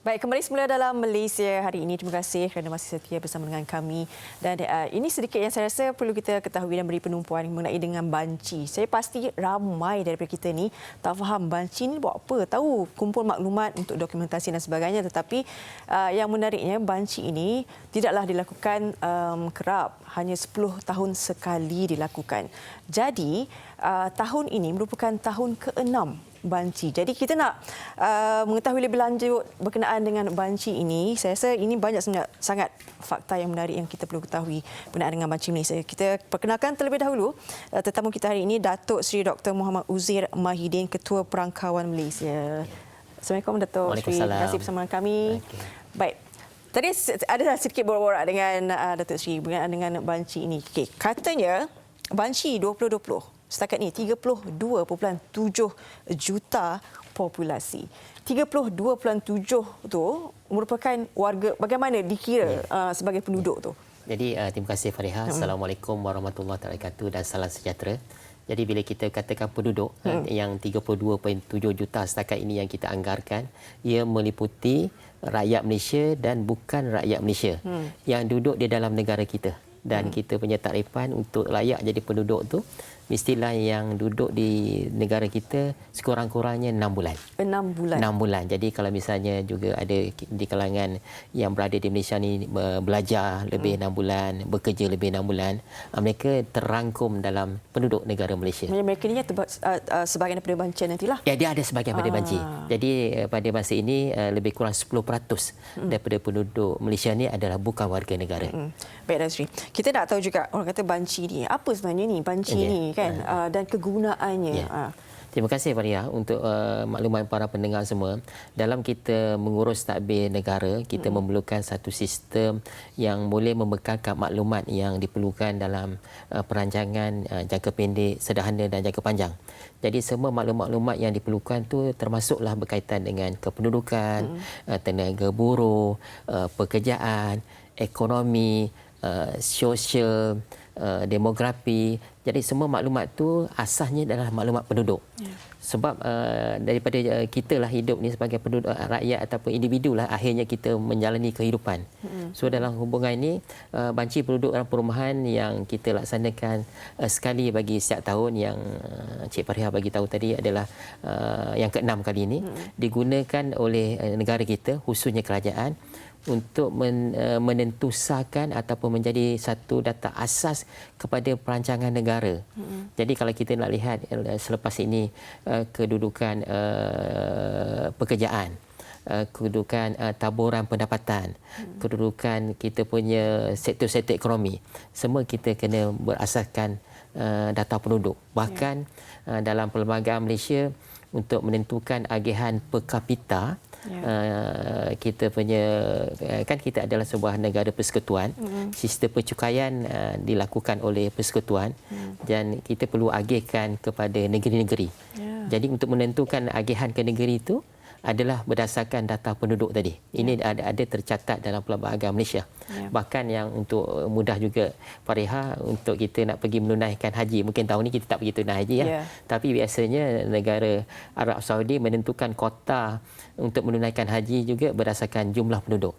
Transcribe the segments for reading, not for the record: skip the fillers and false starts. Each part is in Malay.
Baik, kembali semula dalam Malaysia hari ini. Terima kasih kerana masih setia bersama dengan kami. Dan ini sedikit yang saya rasa perlu kita ketahui dan beri penumpuan mengenai dengan banci. Saya pasti ramai daripada kita ni tak faham banci ni buat apa. Tahu kumpul maklumat untuk dokumentasi dan sebagainya. Tetapi yang menariknya banci ini tidaklah dilakukan kerap. Hanya 10 tahun sekali dilakukan. Jadi tahun ini merupakan tahun ke-6 banci. Jadi kita nak mengetahui lebih lanjut berkenaan dengan banci ini. Saya rasa ini banyak sangat fakta yang menarik yang kita perlu ketahui berkenaan dengan banci Malaysia. Kita perkenalkan terlebih dahulu tetamu kita hari ini, Datuk Seri Dr. Muhammad Uzair Mahidin, Ketua Perangkawan Malaysia. Assalamualaikum Datuk Seri. Terima kasih bersama dengan kami. Baik. Tadi ada sedikit borak-borak dengan Datuk Seri berkenaan dengan banci ini. Okey, katanya banci 2020 setakat ini 32.7 juta populasi. 32.7 tu merupakan warga, bagaimana dikira sebagai penduduk tu? Jadi terima kasih Fariha. Assalamualaikum warahmatullahi wabarakatuh dan salam sejahtera. Jadi bila kita katakan penduduk yang 32.7 juta setakat ini yang kita anggarkan, ia meliputi rakyat Malaysia dan bukan rakyat Malaysia yang duduk di dalam negara kita. Dan kita punya takrifan untuk layak jadi penduduk tu mestilah yang duduk di negara kita sekurang-kurangnya 6 bulan. 6 bulan. 6 bulan. Jadi kalau misalnya juga ada di kalangan yang berada di Malaysia ni belajar lebih 6 bulan, bekerja lebih 6 bulan, mereka terrangkum dalam penduduk negara Malaysia. Mereka ni sebahagian daripada banci nantilah. Ya, dia ada sebahagian daripada banci. Jadi pada masa ini lebih kurang 10% daripada penduduk Malaysia ni adalah bukan warga negara. Baik, Datuk Seri. Kita nak tahu juga, orang kata banci ni, apa sebenarnya ni banci ni kan, dan kegunaannya. Terima kasih Faria untuk makluman para pendengar semua. Dalam kita mengurus tadbir negara, kita memerlukan satu sistem yang boleh membekalkan maklumat yang diperlukan dalam perancangan jangka pendek, sederhana dan jangka panjang. Jadi semua maklumat-maklumat yang diperlukan tu termasuklah berkaitan dengan kependudukan, tenaga buruh, pekerjaan, ekonomi, sosial, demografi. Jadi semua maklumat tu asasnya adalah maklumat penduduk. Sebab daripada kita lah hidup ni sebagai penduduk, rakyat ataupun individu lah, akhirnya kita menjalani kehidupan. So dalam hubungan ini, banci penduduk dalam perumahan yang kita laksanakan sekali bagi setiap tahun, yang Cik Fariha bagi tahu tadi adalah yang ke-6 kali ini, digunakan oleh negara kita, khususnya kerajaan, untuk menentusakan ataupun menjadi satu data asas kepada perancangan negara. Jadi kalau kita nak lihat selepas ini kedudukan pekerjaan, kedudukan taburan pendapatan, kedudukan kita punya sektor-sektor ekonomi, semua kita kena berasaskan data penduduk. Bahkan dalam Perlembagaan Malaysia untuk menentukan agihan per kapita, kita punya, kan kita adalah sebuah negara persekutuan, sistem percukaian dilakukan oleh persekutuan, dan kita perlu agihkan kepada negeri-negeri. Jadi untuk menentukan agihan ke negeri itu adalah berdasarkan data penduduk tadi. Ini ada tercatat dalam Perlembagaan Malaysia. Bahkan yang untuk mudah juga Fariha, untuk kita nak pergi menunaikan haji, mungkin tahun ini kita tak pergi tunai haji tapi biasanya negara Arab Saudi menentukan kota untuk menunaikan haji juga berdasarkan jumlah penduduk.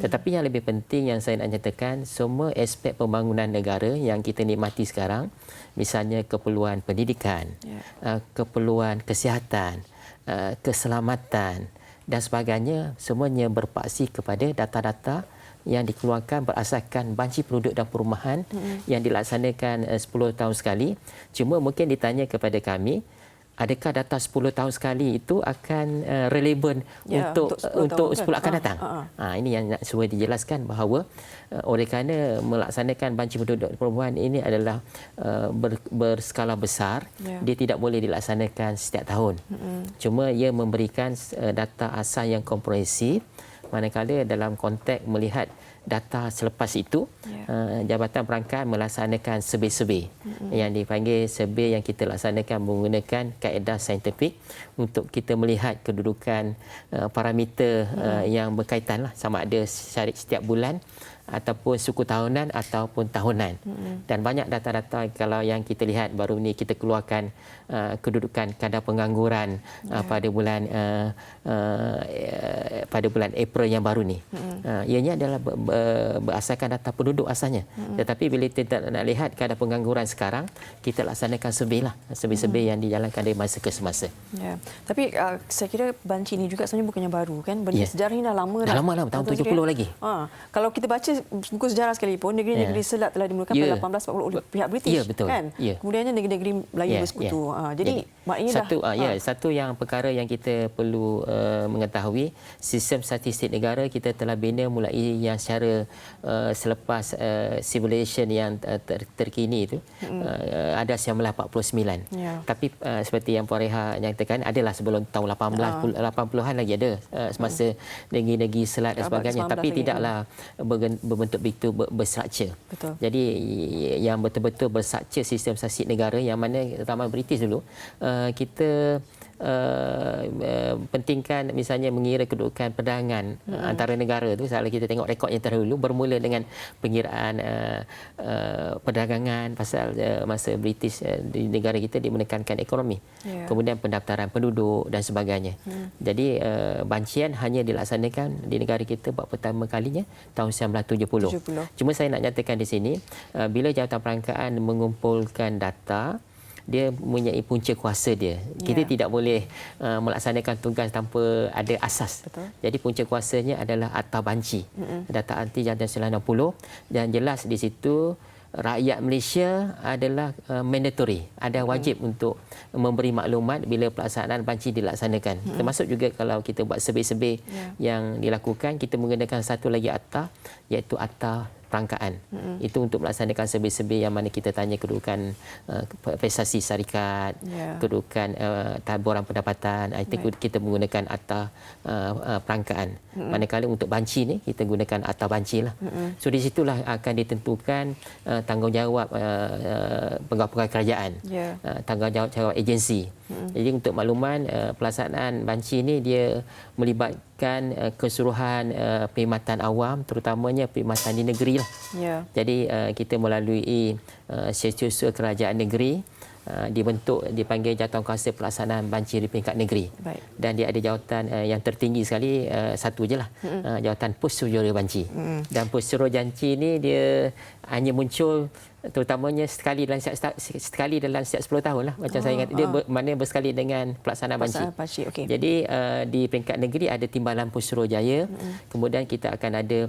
Tetapi yang lebih penting yang saya nak nyatakan, semua aspek pembangunan negara yang kita nikmati sekarang, misalnya keperluan pendidikan, keperluan kesihatan, keselamatan dan sebagainya, semuanya berpaksi kepada data-data yang dikeluarkan berasaskan banci penduduk dan perumahan yang dilaksanakan 10 tahun sekali. Cuma mungkin ditanya kepada kami, adakah data 10 tahun sekali itu akan relevan untuk 10 akan datang? Ini yang nak cuba dijelaskan, bahawa oleh kerana melaksanakan banci penduduk perumahan ini adalah berskala besar, dia tidak boleh dilaksanakan setiap tahun. Cuma ia memberikan data asal yang komprehensif, manakala dalam konteks melihat data selepas itu Jabatan Perangkaan melaksanakan survey-survey yang dipanggil survey yang kita laksanakan menggunakan kaedah saintifik untuk kita melihat kedudukan parameter yang berkaitan lah, sama ada setiap bulan ataupun suku tahunan ataupun tahunan. Dan banyak data-data kalau yang kita lihat baru ni kita keluarkan kedudukan kadar pengangguran pada bulan April yang baru ni. Ianya adalah berasaskan data penduduk asalnya. Tetapi bila kita nak lihat kadar pengangguran sekarang, kita laksanakan survey lah, survey-survey yang dijalankan dari masa ke semasa. Ya. Tapi saya kira banci ini juga sebenarnya bukannya baru kan? Benda sejarah ini dah lama dah. Dah lama tahun 70 lagi. Kalau kita baca buku sejarah sekalipun, negeri-negeri Selat telah dimulakan pada 1840 oleh pihak British. Ya, betul. Kan? Kemudiannya negeri-negeri Melayu bersekutu. Jadi maknanya satu yang perkara yang kita perlu mengetahui, sistem statistik negara kita telah bina mulai yang secara selepas civilization yang terkini itu ada 1949. Tapi seperti yang Puan Reha nyatakan, adalah sebelum tahun 80-an lagi ada semasa negeri-negeri Selat dan sebagainya, tapi tidaklah berbentuk begitu berstruktur. Jadi yang betul-betul berstruktur sistem statistik negara yang mana terutama British dulu, kita pentingkan misalnya mengira kedudukan perdagangan antara negara tu. Kalau kita tengok rekod yang terdahulu bermula dengan pengiraan perdagangan pasal masa British di negara kita dia menekankan ekonomi. Kemudian pendaftaran penduduk dan sebagainya. Jadi bancian hanya dilaksanakan di negara kita buat pertama kalinya tahun 1970. Cuma saya nak nyatakan di sini, bila Jabatan Perangkaan mengumpulkan data, dia mempunyai punca kuasa dia. Kita tidak boleh melaksanakan tugas tanpa ada asas. Jadi punca kuasanya adalah Akta Banci. Data Anti Jabatan 1960, dan jelas di situ rakyat Malaysia adalah mandatory, ada wajib untuk memberi maklumat bila pelaksanaan banci dilaksanakan. Termasuk juga kalau kita buat survey-survey yang dilakukan, kita menggunakan satu lagi akta, iaitu Akta Perangkaan. Itu untuk melaksanakan survey-survey yang mana kita tanya kedudukan prestasi syarikat, kedudukan taburan pendapatan. Itu kita menggunakan Akta Perangkaan. Manakala untuk banci ni kita gunakan Akta Banci lah. So di situlah akan ditentukan tanggungjawab pegawai-pegawai kerajaan, tanggungjawab agensi. Jadi untuk makluman, pelaksanaan banci ni dia melibatkan keseluruhan perkhidmatan awam, terutamanya perkhidmatan di negeri lah. Jadi kita melalui setiausaha kerajaan negeri dipanggil Jawatankuasa Pelaksanaan Banci di peringkat negeri. Dan dia ada jawatan yang tertinggi sekali, satu je lah, jawatan Pussuruhjaya Banci. Dan Pussuruhjaya Banci ni dia hanya muncul terutamanya sekali dalam setiap 10 tahun lah, macam saya ingat. Dia mana bersekali dengan pelaksanaan banci. Jadi di peringkat negeri ada Timbalan Pussuruhjaya, kemudian kita akan ada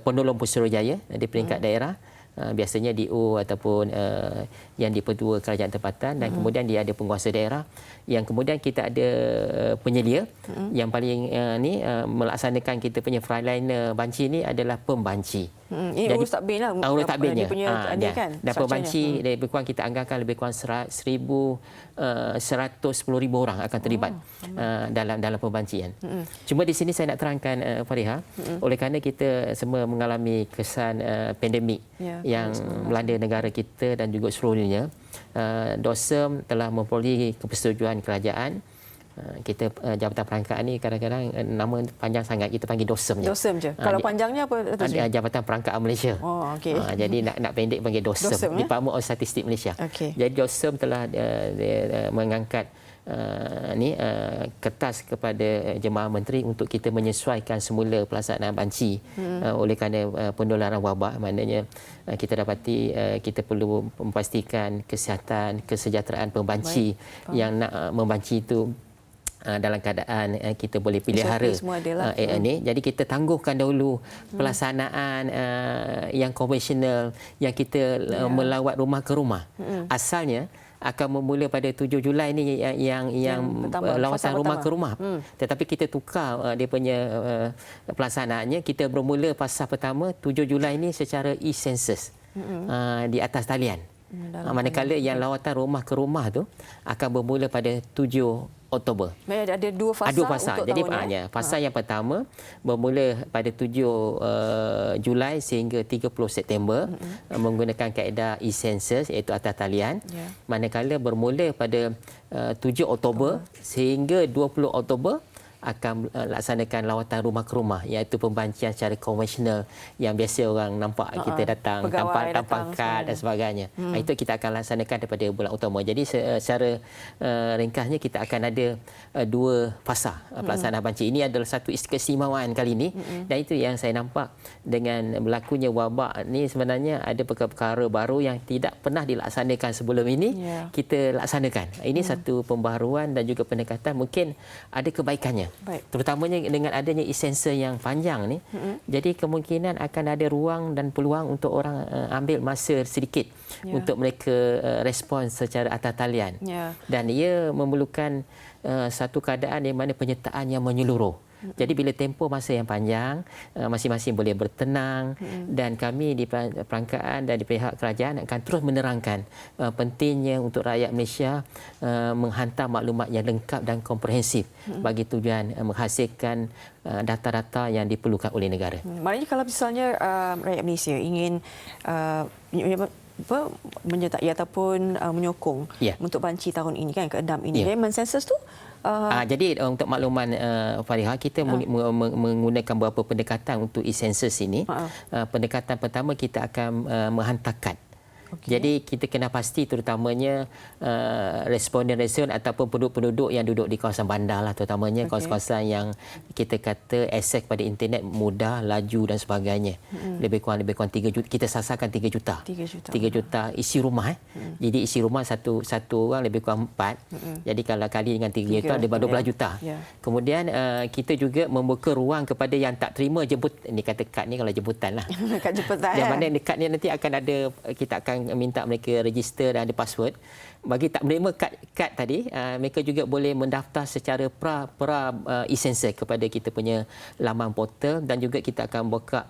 penolong Pussuruhjaya di peringkat daerah, biasanya DO ataupun yang dipertua kerajaan tempatan, dan kemudian dia ada penguasa daerah, yang kemudian kita ada penyelia yang paling melaksanakan kita punya frontliner banci ni adalah pembanci. Ini urus takbir lah. Urus takbirnya. Kan, dan pembanci lebih kurang kita anggarkan lebih kurang 110,000 orang akan terlibat dalam pembancian. Cuma di sini saya nak terangkan Fariha, oleh kerana kita semua mengalami kesan pandemik yang melanda negara kita dan juga seluruh dunia, DOSEM telah memperoleh persetujuan kerajaan. Kita Jabatan Perangkaan ni kadang-kadang nama panjang sangat, kita panggil DOSEM je. DOSEM je. Kalau panjangnya apa? Jabatan Perangkaan Malaysia. Jadi nak pendek panggil DOSEM, Department of Statistik Malaysia. Jadi DOSEM telah mengangkat kertas kepada Jemaah Menteri untuk kita menyesuaikan semula pelaksanaan banci oleh kerana penularan wabak. Maknanya kita dapati kita perlu memastikan kesihatan, kesejahteraan pembanci yang nak membanci itu dalam keadaan kita boleh pelihara ni. Jadi kita tangguhkan dahulu pelaksanaan yang konvensional yang kita melawat rumah ke rumah. Asalnya akan bermula pada 7 Julai ni yang lawatan rumah ke rumah. Tetapi kita tukar dia punya pelaksanaannya. Kita bermula fasa pertama 7 Julai ni secara e-census di atas talian. Manakala yang lawatan rumah ke rumah tu akan bermula pada 7 Oktober. Ada dua fasa, Dua fasa. untuk Jadi tahun fasa yang pertama bermula pada 7 Julai sehingga 30 September menggunakan kaedah e-census iaitu atas talian. Manakala bermula pada 7 Oktober sehingga 20 Oktober akan laksanakan lawatan rumah ke rumah iaitu pembancian secara konvensional yang biasa orang nampak kita datang tanpa kad dan sebagainya. Itu kita akan laksanakan daripada bulan utama. Jadi secara ringkasnya kita akan ada dua fasa pelaksanaan banci. Ini adalah satu keistimewaan kali ini dan itu yang saya nampak dengan berlakunya wabak ni sebenarnya ada perkara-perkara baru yang tidak pernah dilaksanakan sebelum ini kita laksanakan. Ini satu pembaharuan dan juga pendekatan mungkin ada kebaikannya. Baik. Terutamanya dengan adanya e-census yang panjang ni, jadi kemungkinan akan ada ruang dan peluang untuk orang ambil masa sedikit untuk mereka respon secara atas talian. Dan ia memerlukan satu keadaan di mana penyertaan yang menyeluruh. Jadi bila tempoh masa yang panjang, masing-masing boleh bertenang dan kami di perangkaan dan di pihak kerajaan akan terus menerangkan pentingnya untuk rakyat Malaysia menghantar maklumat yang lengkap dan komprehensif bagi tujuan menghasilkan data-data yang diperlukan oleh negara. Maknanya kalau misalnya rakyat Malaysia ingin menyertai ataupun menyokong untuk banci tahun ini kan ke-6 ini. Jadi mensensus tu jadi untuk makluman Fariha, kita menggunakan beberapa pendekatan untuk e-census ini. Pendekatan pertama kita akan menghantar kad. Jadi kita kena pasti terutamanya responden-responden ataupun penduduk-penduduk yang duduk di kawasan bandar lah, terutamanya kawasan-kawasan yang kita kata akses kepada internet mudah, laju dan sebagainya. Lebih kurang 3 juta, kita sasarkan 3 juta. 3 juta isi rumah. Jadi isi rumah satu orang lebih kurang 4. Jadi kalau kali dengan 3 juta lebih 12 juta. Kemudian kita juga membuka ruang kepada yang tak terima jemput, ni kata kad ni kalau jemputan lah. Kad jemputan. Yang mana dekat ni nanti akan ada, kita akan minta mereka register dan ada password. Bagi tak menerima kad tadi, mereka juga boleh mendaftar secara pra e-census kepada kita punya laman portal dan juga kita akan buka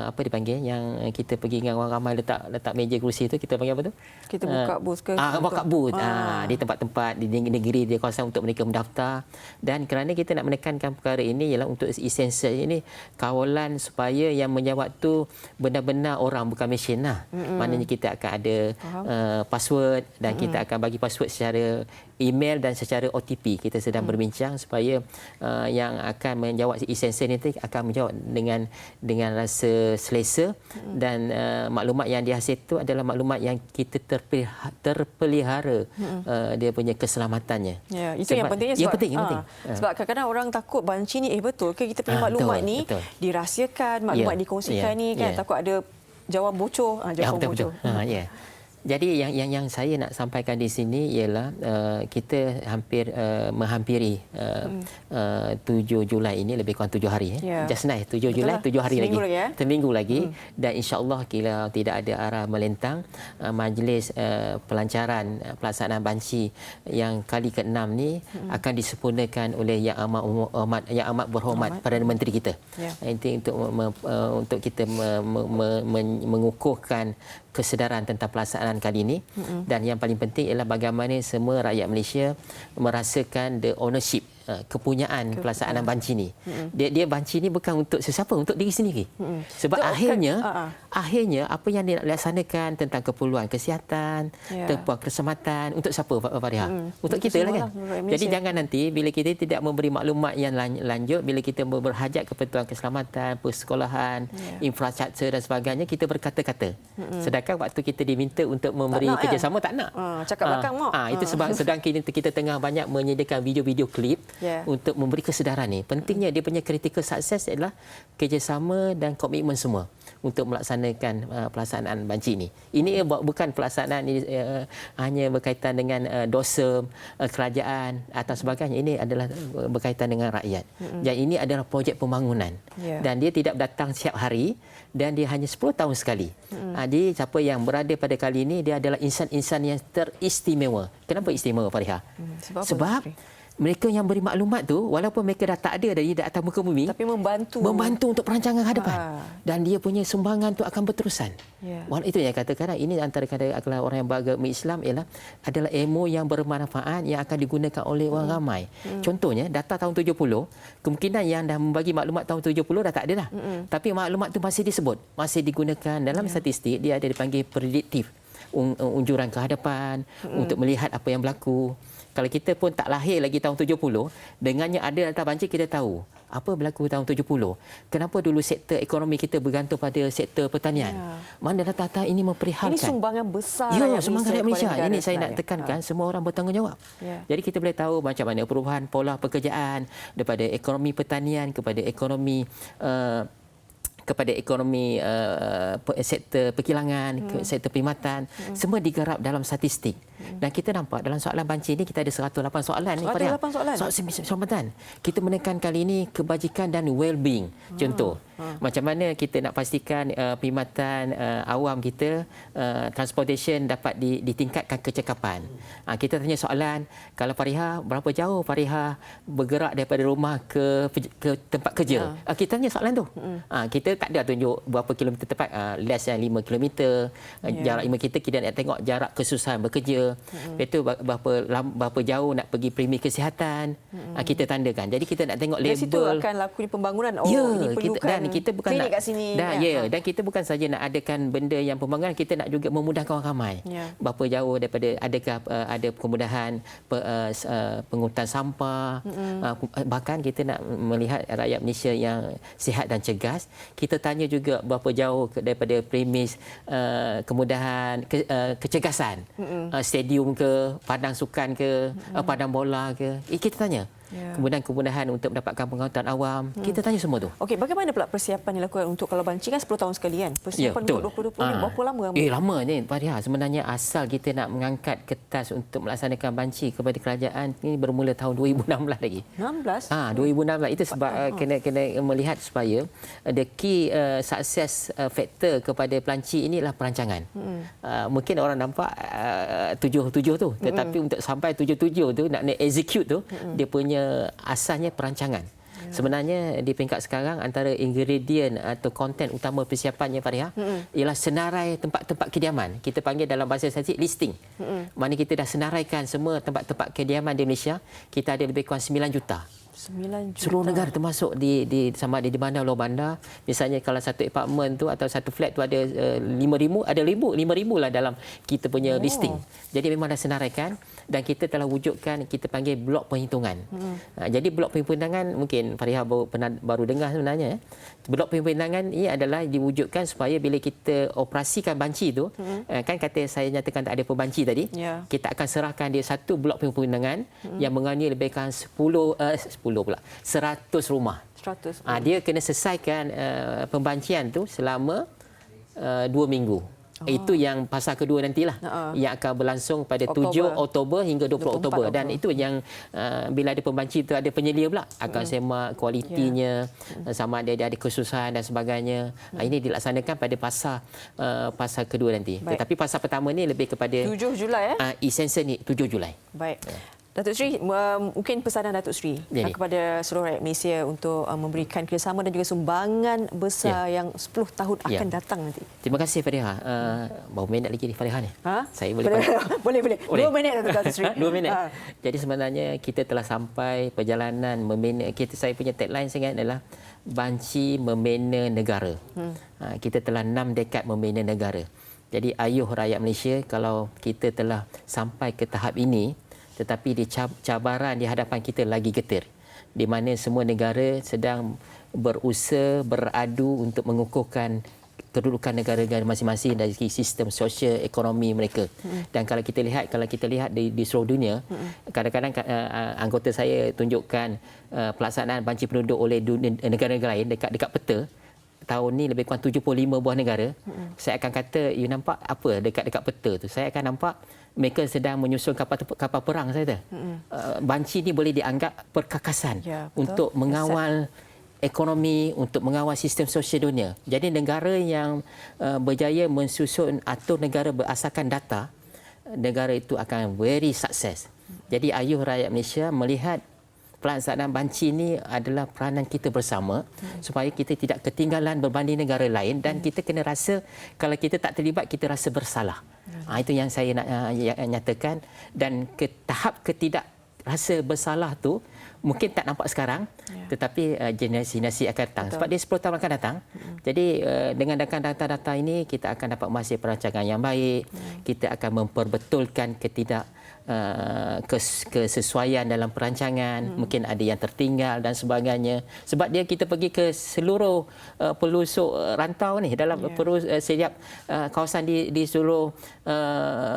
apa dipanggil yang kita pergi dengan orang ramai letak meja kerusi tu, kita panggil apa tu? Kita buka booth ke? Buka booth di tempat-tempat di negeri di kawasan untuk mereka mendaftar. Dan kerana kita nak menekankan perkara ini ialah untuk e-census ini kawalan supaya yang menjawab tu benar-benar orang bukan mesin lah. Maknanya kita akan ada password dan kita akan bagi password secara email dan secara OTP. Kita sedang berbincang supaya yang akan menjawab e-census ini akan menjawab dengan rasa selesa dan maklumat yang dihasil itu adalah maklumat yang kita terpelihara dia punya keselamatannya. Ya, itu yang pentingnya sebab penting. Sebab kadang-kadang orang takut banci ni betul ke kita punya maklumat ni dirahsiakan, maklumat dikongsikan ni kan takut ada jawapan bocor, betul. Jadi yang saya nak sampaikan di sini ialah kita hampir menghampiri 7 Julai ini lebih kurang 7 hari. Just nice 7 Julai 7 hari lagi. Seminggu lagi dan insya-Allah kalau tidak ada arah melintang majlis pelancaran pelaksanaan banci yang kali ke-6 ni akan disempurnakan oleh yang amat berhormat Perdana Menteri kita. Ini untuk kita mengukuhkan kesedaran tentang pelaksanaan kali ini dan yang paling penting ialah bagaimana semua rakyat Malaysia merasakan the ownership kepunyaan pelaksanaan banci ni. Dia banci ni bukan untuk sesiapa, untuk diri sendiri. Sebab akhirnya apa yang dia nak laksanakan tentang keperluan kesihatan, tentang keselamatan untuk siapa Fariha? Untuk kita lah kan. Jadi jangan nanti bila kita tidak memberi maklumat yang lanjut, bila kita berhajat keperluan keselamatan, persekolahan, infrastruktur dan sebagainya, kita berkata-kata. Sedangkan waktu kita diminta untuk memberi kerjasama tak nak. Cakap belakang mau. Itu sebab sedang kita tengah banyak menyediakan video-video klip untuk memberi kesedaran ni. Pentingnya dia punya critical success adalah kerjasama dan komitmen semua untuk melaksanakan pelaksanaan banci ni. Ini bukan pelaksanaan ini hanya berkaitan dengan dosa kerajaan atau sebagainya. Ini adalah berkaitan dengan rakyat. Dan ini adalah projek pembangunan. Dan dia tidak datang setiap hari dan dia hanya 10 tahun sekali. Jadi siapa yang berada pada kali ini dia adalah insan-insan yang teristimewa. Kenapa istimewa Fariha? Sebab mereka yang beri maklumat tu walaupun mereka dah tak ada dari atas muka bumi tapi membantu untuk perancangan hadapan. Dan dia punya sumbangan tu akan berterusan. Itu yang katakan ini antara kata orang yang beragama Islam adalah ilmu yang bermanfaat yang akan digunakan oleh orang ramai. Contohnya data tahun 70, kemungkinan yang dah membagi maklumat tahun 70 dah tak ada dah. Tapi maklumat tu masih disebut, masih digunakan dalam statistik. Dia ada dipanggil prediktif, unjuran ke hadapan untuk melihat apa yang berlaku. Kalau kita pun tak lahir lagi tahun 70, dengannya ada data banjir kita tahu apa berlaku tahun 70. Kenapa dulu sektor ekonomi kita bergantung pada sektor pertanian? Mana data-data ini memprihatinkan. Ini sumbangan besar sumbangan rakyat Malaysia. Ini saya nak tekankan semua orang bertanggungjawab. Jadi kita boleh tahu macam mana perubahan pola pekerjaan daripada ekonomi pertanian kepada ekonomi sektor perkilangan, sektor perkhidmatan, semua digarap dalam statistik. Dan kita nampak dalam soalan banjir ni kita ada 108 soalan ni. 108 soalan? Soalan. Kita menekan kali ini kebajikan dan well-being. Contoh, macam mana kita nak pastikan perkhidmatan awam kita, transportation dapat ditingkatkan kecekapan. Kita tanya soalan, kalau Fariha, berapa jauh Fariha bergerak daripada rumah ke tempat kerja? Kita tanya soalan tu. Kita tak ada tunjuk berapa kilometer tepat, less than 5 kilometer. Jarak 5 kilometer kita nak tengok jarak kesusahan bekerja. Itu berapa jauh nak pergi premi kesihatan. Kita tandakan. Jadi kita nak tengok label. Di situ akan lakunya pembangunan. Ini perlukan kita bukan klinik kat sini. Dan kita bukan saja nak adakan benda yang pembangunan, kita nak juga memudahkan orang ramai. Berapa jauh daripada, adakah ada kemudahan penghutan sampah. Bahkan kita nak melihat rakyat Malaysia yang sihat dan cergas. Kita tanya juga berapa jauh daripada premis kemudahan kecergasan. Stadium ke, padang sukan ke, padang bola ke. Kita tanya. Kemudahan untuk mendapatkan pengangkutan awam. Kita tanya semua tu. Okey, bagaimana pula persiapan dilakukan untuk kalau banjir kan 10 tahun sekali kan? Persiapan untuk 2020 ni berapa lama? Lama ni Fariha. Sebenarnya asal kita nak mengangkat kertas untuk melaksanakan banjir kepada kerajaan ini bermula tahun 2016 lagi. 16? 2016. Itu sebab kena melihat supaya the key success factor kepada pelanci inilah perancangan. Mungkin orang nampak 7 tu, tetapi untuk sampai 7 tu nak execute tu dia punya asasnya perancangan. Sebenarnya di peringkat sekarang antara ingredient atau konten utama persiapannya Fariha ialah senarai tempat-tempat kediaman. Kita panggil dalam bahasa sains listing. Mana kita dah senaraikan semua tempat-tempat kediaman di Malaysia. Kita ada lebih kurang 9 juta. 9 juta. Seluruh negara termasuk sama ada di bandar luar bandar. Misalnya kalau satu apartmen tu atau satu flat tu ada 5,000, ada 5,000 lah dalam kita punya listing. Jadi memang dah senaraikan dan kita telah wujudkan kita panggil blok perhitungan. Jadi blok perhitungan mungkin Fariha baru dengar sebenarnya. Blok perhitungan ini adalah diwujudkan supaya bila kita operasikan banci tu, kan kata saya nyatakan tak ada pembanci tadi, kita akan serahkan dia satu blok perhitungan yang mengandungi lebih kurang 100 rumah. 100. Dia kena selesaikan pembancian tu selama 2 minggu. Itu yang fasa kedua nantilah yang akan berlangsung pada 7 Oktober hingga 20 Oktober. Dan itu yang bila ada pembanci itu ada penyelia pula akan semak kualitinya, sama ada dia ada kesusahan dan sebagainya. Ini dilaksanakan pada fasa kedua nanti. Tetapi fasa pertama ni lebih kepada 7 Julai esensial ni 7 Julai. Baik. Datuk Seri, mungkin pesanan Datuk Seri kepada seluruh rakyat Malaysia untuk memberikan kerjasama dan juga sumbangan besar yang 10 tahun akan datang nanti. Terima kasih Fariha. Berapa minit lagi ni Fariha ni? Saya boleh boleh. 2 minit Datuk Seri. 2 minit. Jadi sebenarnya kita telah sampai perjalanan membina. Saya punya tagline sangat adalah banci membina negara. Kita telah 6 dekad membina negara. Jadi ayuh rakyat Malaysia, kalau kita telah sampai ke tahap ini, tetapi cabaran di hadapan kita lagi getir, di mana semua negara sedang berusaha beradu untuk mengukuhkan kedudukan negara-negara masing-masing dari sistem sosial ekonomi mereka. Dan kalau kita lihat di seluruh dunia, kadang-kadang anggota saya tunjukkan pelaksanaan banci penduduk oleh negara-negara lain dekat peta. Tahun ni lebih kurang 75 buah negara. Saya akan kata, you nampak apa dekat peta tu? Saya akan nampak mereka sedang menyusun kapal perang saya kata. Banci ni boleh dianggap perkakasan untuk mengawal ekonomi, untuk mengawal sistem sosial dunia. Jadi negara yang berjaya mensusun atur negara berasaskan data, negara itu akan very sukses. Jadi ayuh rakyat Malaysia melihat pelaksanaan banci ini adalah peranan kita bersama supaya kita tidak ketinggalan berbanding negara lain dan kita kena rasa kalau kita tak terlibat kita rasa bersalah. Itu yang saya nak nyatakan dan ke tahap ketidak rasa bersalah tu mungkin tak nampak sekarang tetapi generasi akan datang. Sebab dia 10 tahun akan datang. Jadi dengan data-data ini kita akan dapat menghasil perancangan yang baik. Kita akan memperbetulkan kesesuaian dalam perancangan, mungkin ada yang tertinggal dan sebagainya. Sebab kita pergi ke seluruh pelosok rantau ni dalam setiap kawasan di seluruh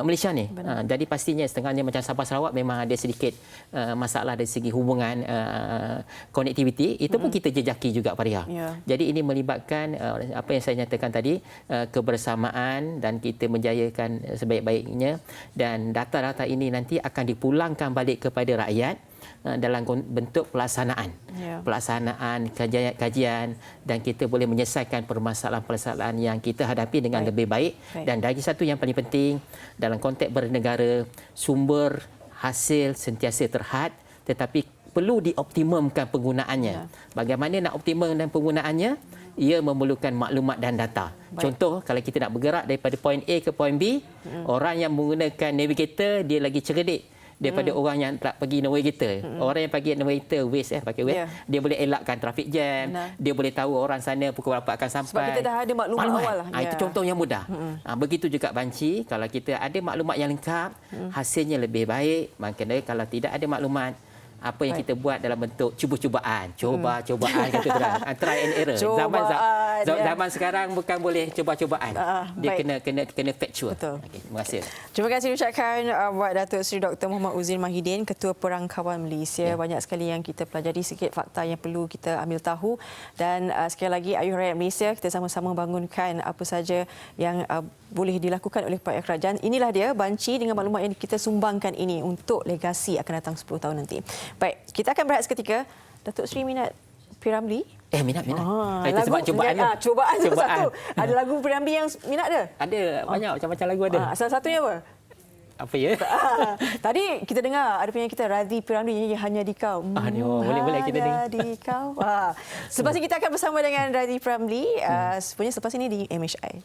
Malaysia ni. Jadi pastinya setengahnya macam Sabah Sarawak memang ada sedikit masalah dari segi hubungan konektiviti, itu pun kita jejaki juga Faria. Jadi ini melibatkan apa yang saya nyatakan tadi, kebersamaan dan kita menjayakan sebaik-baiknya dan data-data ini nanti akan dipulangkan balik kepada rakyat dalam bentuk pelaksanaan. Pelaksanaan kajian dan kita boleh menyelesaikan permasalahan-permasalahan yang kita hadapi dengan lebih baik. Dan lagi satu yang paling penting dalam konteks bernegara, sumber hasil sentiasa terhad tetapi perlu dioptimumkan penggunaannya. Bagaimana nak optimumkan penggunaannya? Ia memerlukan maklumat dan data. Contoh, kalau kita nak bergerak daripada poin A ke poin B, orang yang menggunakan navigator dia lagi cerdik daripada orang yang tak pergi navigator. Orang yang pergi navigator pakai Waze, dia boleh elakkan traffic jam, dia boleh tahu orang sana pukul berapa akan sampai. Sebab kita dah ada maklumat awal lah. Itu contoh yang mudah. Begitu juga banci, kalau kita ada maklumat yang lengkap, hasilnya lebih baik. Maknanya kalau tidak ada maklumat, apa yang kita buat dalam bentuk cuba-cubaan, cubaan kata orang, try and error. Zaman sekarang bukan boleh cuba-cubaan. Dia kena factual. Okay, terima kasih. Terima kasih diucapkan buat Datuk Seri Dr. Muhammad Uzin Mahidin, Ketua Perangkawan Malaysia. Banyak sekali yang kita pelajari, sikit fakta yang perlu kita ambil tahu dan sekali lagi ayuh rakyat Malaysia, kita sama-sama bangunkan apa saja yang boleh dilakukan oleh pihak kerajaan. Inilah dia banci dengan maklumat yang kita sumbangkan ini untuk legasi akan datang 10 tahun nanti. Baik, kita akan berehat seketika. Datuk Seri minat P.Ramlee? Minat. Itu sebab cubaan. Cubaan satu. Ada lagu P.Ramlee yang minat ada? Ada, banyak macam-macam lagu ada. Salah satunya apa? Apa ya? Tadi kita dengar ada penyanyi kita Radhi P.Ramlee nyanyi Hanya di Kau. Boleh kita dengar. Hanya di Kau. Selepas ini kita akan bersama dengan Radhi P.Ramlee. Selepas ini di MHI.